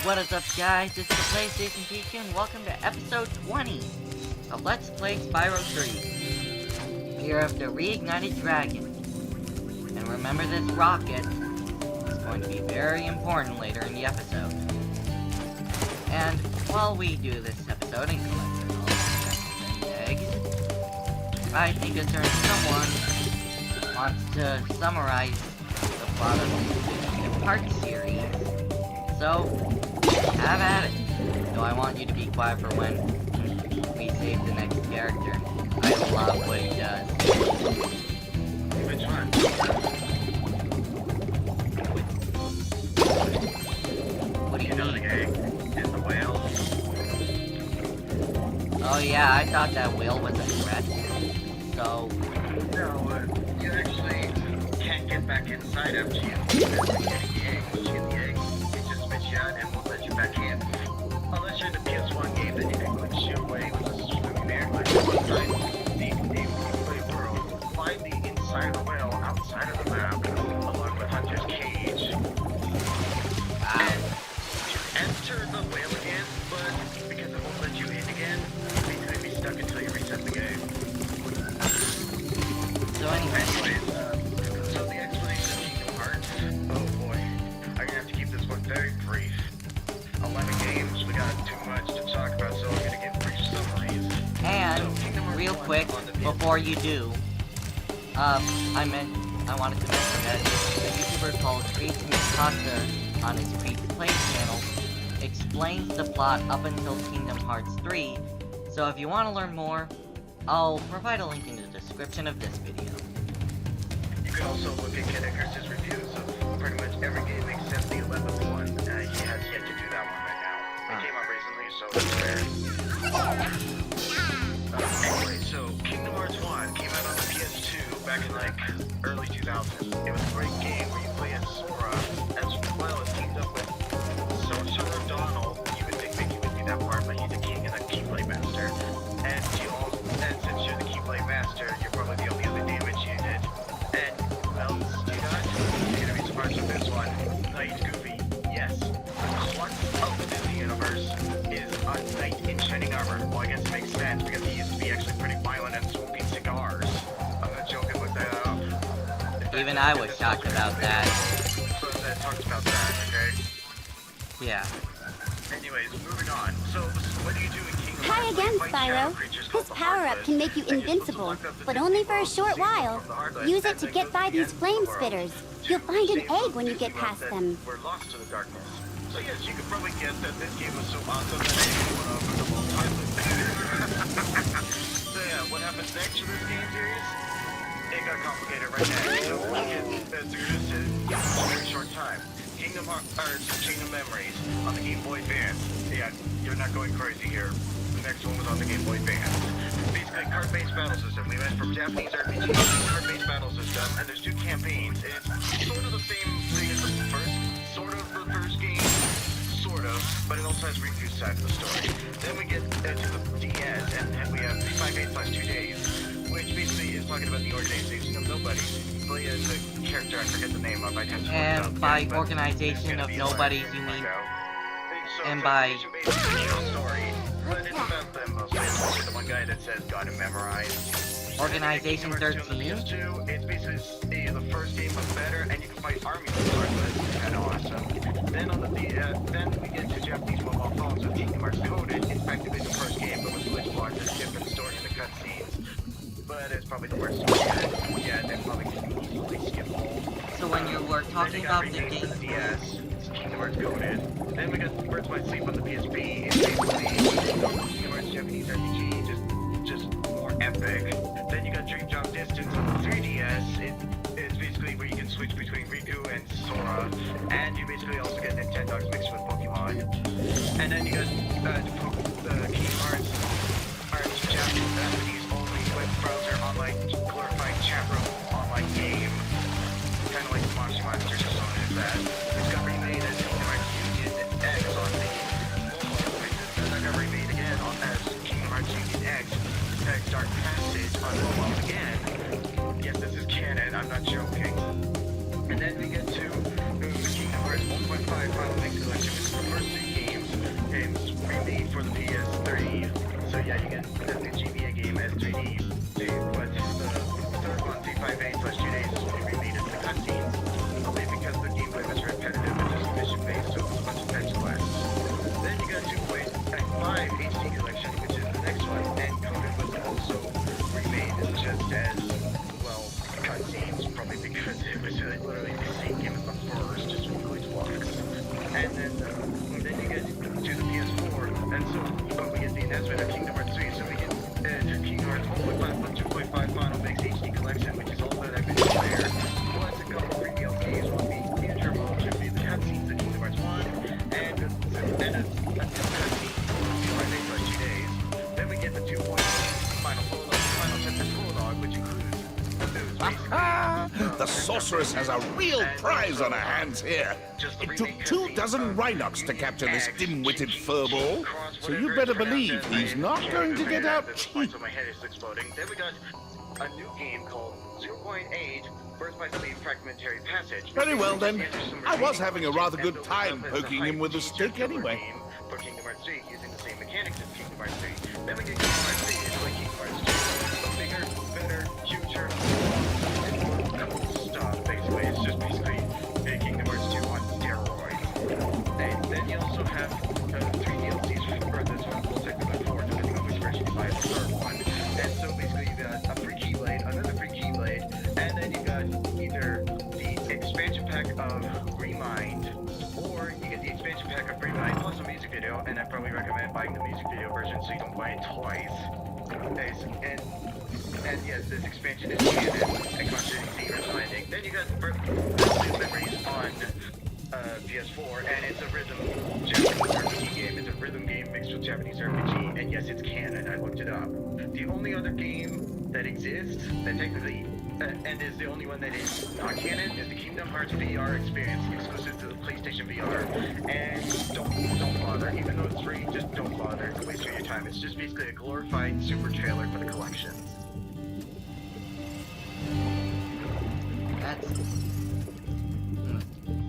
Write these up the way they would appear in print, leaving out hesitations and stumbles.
What is up, guys? This is the PlayStation Pikachu, and welcome to episode 20 of Let's Play Spyro 3. Year of the Reignited Dragon. And remember, this rocket is going to be very important later in the episode. And while we do this episode and collect all the eggs, I think a certain someone wants to summarize the plot of the part series. So, have at it. Though I want you to be quiet for when we save the next character. I love what he does. Which one? What do you know mean? the egg and the whale? Oh yeah, I thought that whale was a threat. So... No, you actually can't get back inside after you get the egg. Once you get the egg, it just spits you out and won't let you back in. Unless you're in the PS1 game, then you can glitch your way with a swimming there. Like one time, the gameplay world, find the inside of the whale outside of the map, along with Hunter's cage. And you enter the whale again, but because it won't let you in again, you're going to be stuck until you reset the game. So anyways, so the explanation of Kingdom Hearts, oh boy, I'm gonna have to keep this one very brief. 11 games, we got too much to talk about, so I'm gonna give brief summaries. and So, Kingdom Hearts real 1 quick, on the before you do, I wanted to mention that a YouTuber called Pasta on his free-to-play channel explains the plot up until Kingdom Hearts 3, so if you want to learn more, I'll provide a link in the description of this video. You can also look at Kid Icarus' reviews of pretty much every game except the 11th one. He has yet to do that one right now. It came out recently, so it's fair. Anyway, so Kingdom Hearts 1 came out on the PS2 back in like early 2000s. It was a great game where you play as Sora as well as teamed up with Sora O'Donnell. You would think Mickey would be that part, but he's the king and the Keyblade Master. And since you're the Keyblade Master, you're probably the only other damage unit. And who else do you got? You're gonna be surprised with this one. Knight Goofy. Yes. The plot of the Disney universe is a knight in shining armor. Well, I guess it makes sense because he used to be actually pretty violent and smoking cigars. I'm not joking, look that up. Even I was shocked about that. So that talks about that, okay? Yeah. Anyways, moving on. So, what do you do in Kingdom Try Hearts? again, You fight shadow Spyro. creatures This called the power-up Heartless, can make you and you're supposed to invincible, lock up the but Disney only for a balls short to save you while. from the Heartless, Use it and to then get go by to the these end flame of the world spitters. to You'll find an save egg those when you Disney get worlds past that them. were lost to the darkness. So yes, you could probably guess that this game was so awesome that anyone would offer the whole time with So yeah, what happens next for this game series? It got complicated right now. So we'll get through this in a very short time. Kingdom Memories on the Game Boy Advance. Yeah, you're not going crazy here. The next one was on the Game Boy Advance. Basically, card-based battle system. We went from Japanese RPG to card-based battle system, and there's two campaigns. It's sort of the same thing as the first game, sort of, but it also has Riku's side of the story. Then we get to the DS, and we have 58/2 days, which basically is talking about the organization of nobodies. Play as a character, I forget the name of, I tend to look it up, And by but organization of it's gonna be nobodies, hilarious you to mean... find out. So and it's by- a story, but it's about them mostly. Especially the one guy that says gotta memorize. Organization Kingdom Hearts 2 on the 13? PS2, it's basically the first game was better, and you can fight armies with Heartless. It's kind of awesome. Then on the then we get to Japanese mobile phones with Kingdom Hearts Coded. It's practically the first game, but with glitch blocks, there's different story in the cutscenes. But it's probably the worst story yet, and probably can be easily skippable. So when you were talking about the game game... for the DS, it's Kingdom Hearts Coded. Then we got Birds by Sleep on the PSP. It's basically Kingdom Hearts Japanese RPG, just more epic. Then you got Dream Drop Distance on the 3DS. It's basically where you can switch between Riku and Sora, and you basically also get Nintendogs mixed with Pokemon. And then you got Kingdom Hearts Japanese only web browser online glorified chat room online game. Kind of like Smosh Monsters or something like that. It's got remade as Kingdom Hearts Union X on the mobile devices. Then it got remade again as Kingdom Hearts Union X Dark Passage on mobile again. Yes, this is canon, I'm not joking. And then we get to Kingdom Hearts 1.5 Final Mix Collection, which is the first three games and then you get to the PS4, and so we get the announcement of Kingdom Hearts 3, so we get Kingdom Hearts 1.5.2.5 Final Mix HD Collection, which is all that I've been there. Plus a couple free DLCs will be future modes, should be the cutscenes of Kingdom Hearts 1, and a cutscene for 2 days. Then we get the 2.0 Final Chapter Prologue, which includes the sorceress has a real prize on her hands here. It took 24 Rhinox to capture this dim-witted furball, so you better believe he's not going to get out cheap. So my head is exploding. Then we got a new game called 0.8 Birth by Sleep Fragmentary Passage. Very well then. I was having a rather good time poking him with a stick anyway. For Kingdom Hearts 3 using the same mechanics as Kingdom Hearts 3. Then we get Kingdom Hearts 3 is like Kingdom Hearts 2. Bigger, better, huger, stuff. Basically, it's just basically Kingdom Hearts 2 on steroids. And then you also have 3 DLCs for this one, well, technically 4, depending on which version you buy the third one. And so basically you got a free Keyblade, another free Keyblade, and then you got either the expansion pack of Remind, or you get the expansion pack of Remind plus a music video, and I probably recommend buying the music video version so you don't buy it twice. And yes, this expansion is canon and considering the original ending. Then you got Birthday Memories on PS4, and it's a rhythm Japanese RPG game. It's a rhythm game mixed with Japanese RPG, and yes, it's canon. I looked it up. The only other game that exists that technically and is the only one that is not canon is the Kingdom Hearts VR experience, exclusive to the PlayStation VR. And don't bother, even though it's free, just don't bother to waste your time. It's just basically a glorified super trailer for the collection.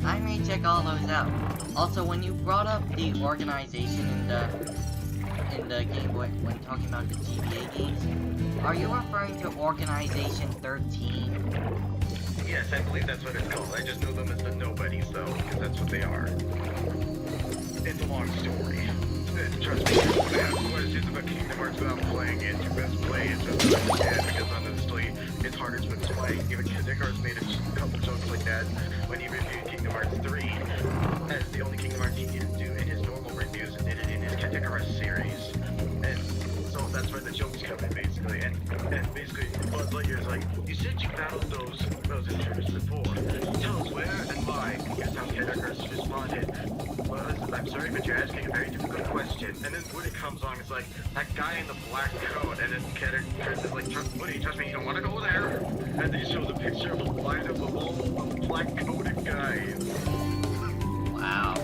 I may check all those out. Also, when you brought up the organization in the Game Boy when talking about the GBA games, are you referring to Organization 13? Yes, I believe that's what it's called. I just know them as the Nobodies, though, because that's what they are. It's a long story. Trust me, what is it about Kingdom Hearts without playing it? You best play it just to understand, because honestly, it's harder to explain. Even Icarus made a couple jokes like that when he reviewed Kingdom Hearts 3, as the only Kingdom Hearts he didn't do in his normal reviews and did it in his Icarus series. And so that's where the jokes come in, basically. And basically, Buzz Lightyear's like, you said you battled those intruders before. Tell us where and why. Here's how Icarus responded. Buzz, I'm sorry, but you're asking a very difficult question. And then Woody comes on, it's like, that guy in the black coat, and then Icarus is like, Woody, trust me, you don't want to go there. And then he shows a picture of a lineup of all the black-coated guys. Wow.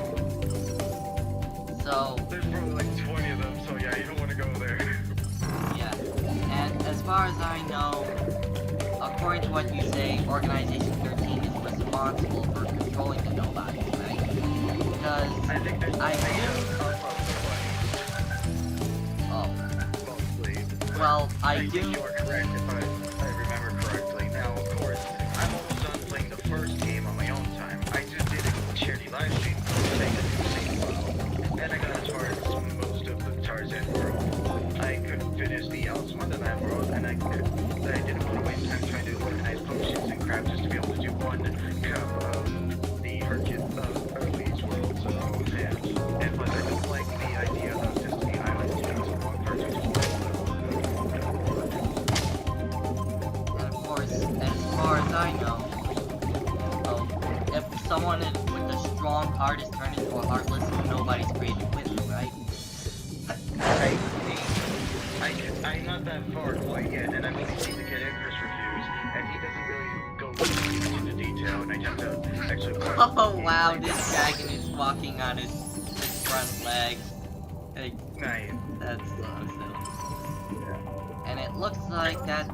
So... There's probably like 20 of them, so yeah, you don't want to go there. Yeah. And as far as I know, according to what you say, Organization 13 is responsible for controlling the nobodies, right? Because I think there's mostly. Well, I think you are correct if I remember correctly. Now, of course, I'm almost done playing the first game on my own time. I just did a charity live stream playing the new sequel, and I got as far as most of the Tarzan world. I couldn't finish the Alice in Wonderland world, and I didn't want to waste time trying to organize potions and crap just to be able to do one cup of the Hercules world. So, yeah. And plus, I just like the idea of just the island being so long for just And of course, as far as I know, if someone with a strong heart is turned into a heartless, nobody's created with it, right? I'm not that far quite yet, and I've only seen the Kid Icarus reviews, and he doesn't really go too much into detail, and I have to actually... Oh wow, this dragon is walking on his front legs. Hey, Nice. that's awesome. And it looks like that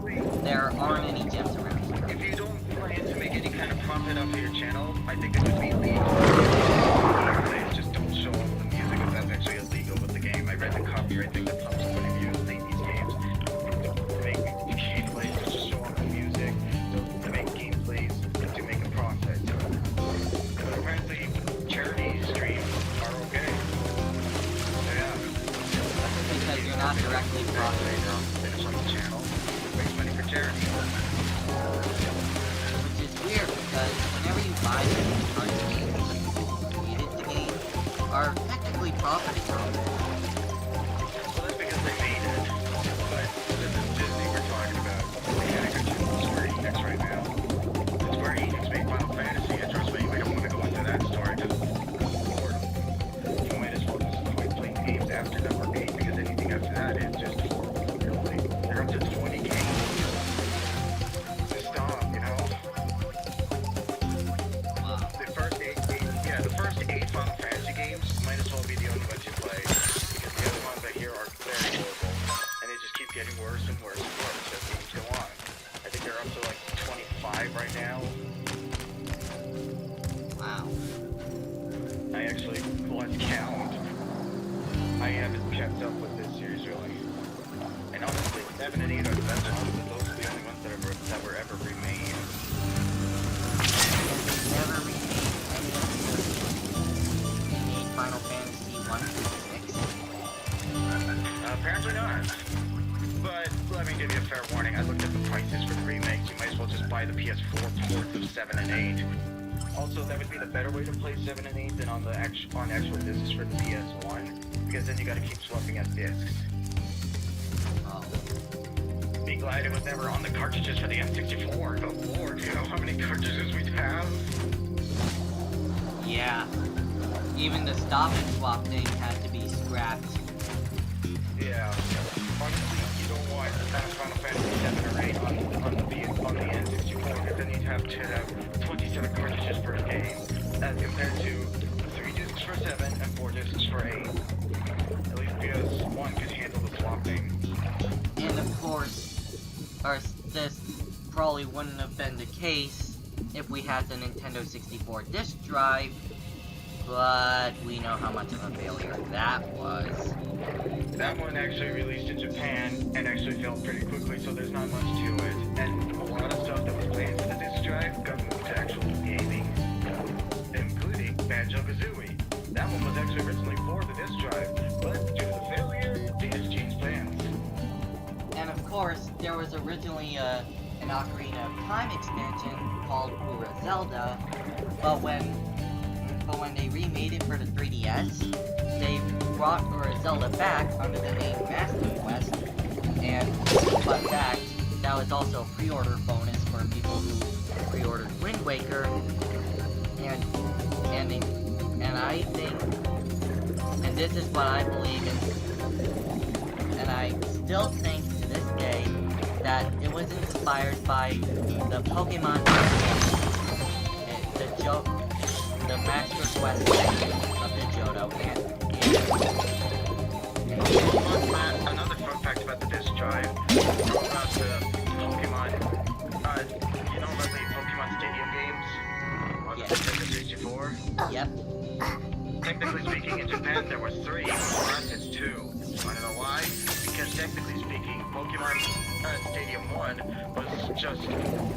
there aren't any gems around here. If you don't plan to make any kind of profit off of your channel, I think it would be legal. Just don't show off the music if that's actually illegal with the game. I read the copyright thing that pops up when you use these games. To make gameplays, just show off the music. To make gameplays, to make a profit. But apparently, charity streams are okay. Yeah. Because you're not directly profiting off. Finish on the channel, raise money for charity. Which is weird because whenever you buy these card games, like created the game, are technically property owners. Well, that's because they made it. But this is Disney we're talking about. We gotta go to Square Enix right now. Square Enix made Final Fantasy, and trust me, we don't want to go into that story because you might as well just quit playing games after number 8 because anything after that is just horrible, really. They're up to 20 games. Just stop, you know? The first eight Final Fantasy games might as well be the only ones you play because the other ones I hear are very horrible and they just keep getting worse and worse and worse as games go on. I think they're up to like 25 right now. Wow. I actually lost count. I haven't kept up with this series really. And honestly, 7 and 8 are the best ones, but those are the only ones that were ever remade. Never remade any of the remade Final Fantasy 1 through 6. Apparently not. But let me give you a fair warning. I looked at the prices for the remakes. You might as well just buy the PS4 ports of 7 and 8. Also, that would be the better way to play 7 and 8 than on actual discs for the PS1, because then you gotta keep swapping out discs. Oh. Be glad it was never on the cartridges for the N64. Oh lord, you know how many cartridges we'd have? Yeah. Even the stop and swap thing had to be scrapped. Yeah. Honestly, you don't want Final Fantasy 7 or 8 on the N64, because then you'd have to have 27 cartridges for a game, as compared to 3 discs for 7 and 4 discs for 8. At least PS1 could handle the swapping. And of course, this probably wouldn't have been the case if we had the Nintendo 64 disc drive, but we know how much of a failure that was. That one actually released in Japan and actually failed pretty quickly, so there's not much to it. And a lot of stuff that was planned for the disc drive got moved to actual gaming, including Banjo-Kazooie. That one was actually originally for the disc drive, but due to the failure, they just changed plans. And of course, there was originally an Ocarina of Time expansion called Ura Zelda, but when they remade it for the 3DS, they brought Ura Zelda back under the name Master Quest, and fun fact, that was also a pre-order bonus for people who pre-ordered Wind Waker, and I think, and this is what I believe in, and I still think to this day that it was inspired by the Pokemon the Master Quest of the Johto Another fun fact about the disc drive, about the Pokemon, you know about the Pokemon Stadium games on the Nintendo 64? Yep. Technically speaking, in Japan there were 3, for us it's 2. Wanna know why? Because technically speaking, Pokemon Stadium 1 was just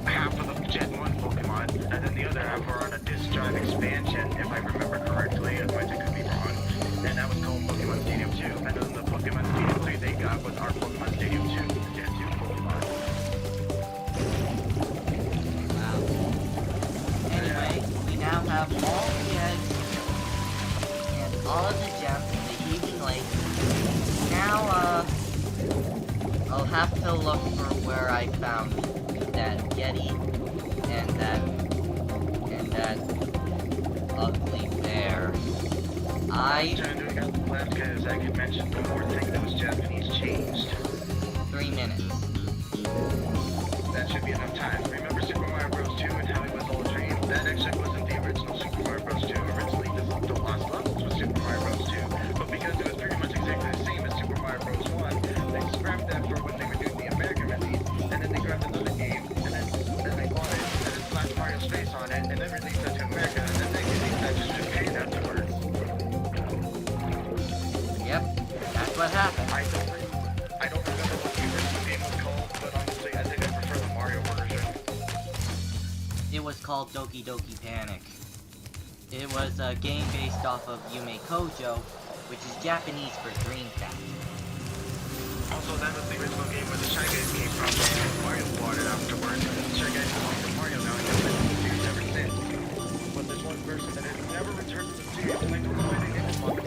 half of the Gen 1 Pokemon, and then the other half were on a disc drive expansion, if I remember correctly, otherwise I could be wrong. And that was called Pokemon Stadium 2. And then the Pokemon Stadium 3 they got was our Pokemon Stadium 2, the Gen 2 Pokemon. Wow. Anyway, we now have all the eggs and all of the gems in the heaving lake. Now, I'll have to look for where I found that yeti and that ugly bear. I'm trying to look out the left because I could mention one more thing that was Japanese changed. 3 minutes. That should be enough time. Remember Super Mario Bros. 2 and how it was all a dream? That actually wasn't the original Super Mario Bros. 2. Originally, the lost levels was Super Mario Bros. 2. But because it was pretty much exactly the same as Super Mario Bros. 1, they scrapped that for when they were doing the American release, and then they grabbed another game, and then they bought it, and then slapped Mario's face on it, and then released that to America, and then they released that to Japan afterwards. Yep, that's what happened. I don't remember what the original game was called, but honestly, I think I prefer the Mario version. It was called Doki Doki Panic. It was a game based off of Yume Kojo, which is Japanese for Dream Factory. Also, that was the original game where the Shy Guys came from, and Mario bought it afterwards. Shy Guys belong to Mario now, and they've been in the series ever since. But there's one person that has never returned to the series, and I don't know why they didn't want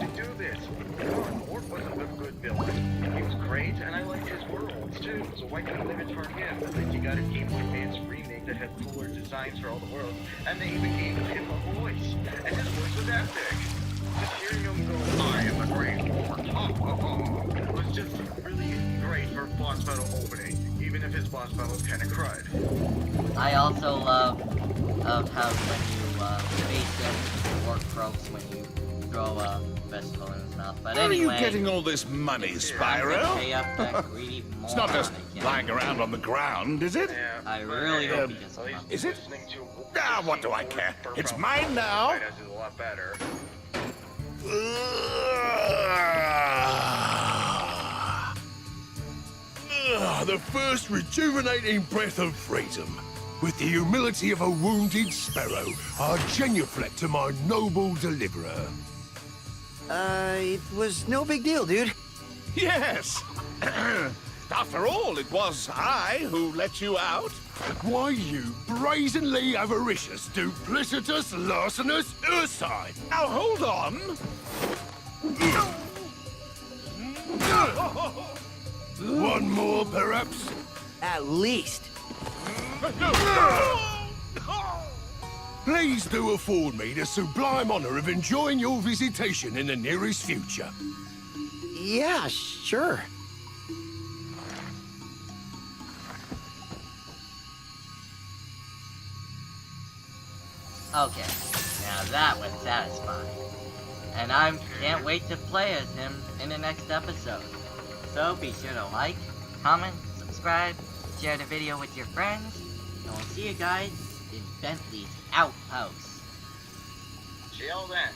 why couldn't they return him? Like, you got a Game Boy Advance remake that had cooler designs for all the worlds, and they even gave him a voice. And his voice was epic. Just hearing him go, I am a great lord, was just really great for boss battle opening, even if his boss battle was kind of crud. I also love how when you face him, work croaks when you throw a vegetable in his mouth. But Where anyway, are you getting all this money, I'm Spyro? gonna pay up that greedy It's not just moron again. lying around on the ground, is it? Yeah, I really hope he gets at least some. Is it? listening to Ah, what do I care? It's mine now. Might have to do a lot better. The first rejuvenating breath of freedom. With the humility of a wounded sparrow, I genuflect to my noble deliverer. It was no big deal, dude. Yes. After all, it was I who let you out. Why, you brazenly avaricious, duplicitous, larcenous, ursine. Now hold on. One more, perhaps? At least. Please do afford me the sublime honor of enjoying your visitation in the nearest future. Yeah, sure. Okay, now that was satisfying. And I can't wait to play as him in the next episode. So be sure to like, comment, subscribe, share the video with your friends, and we'll see you guys in Bentley's Outpost. Till then.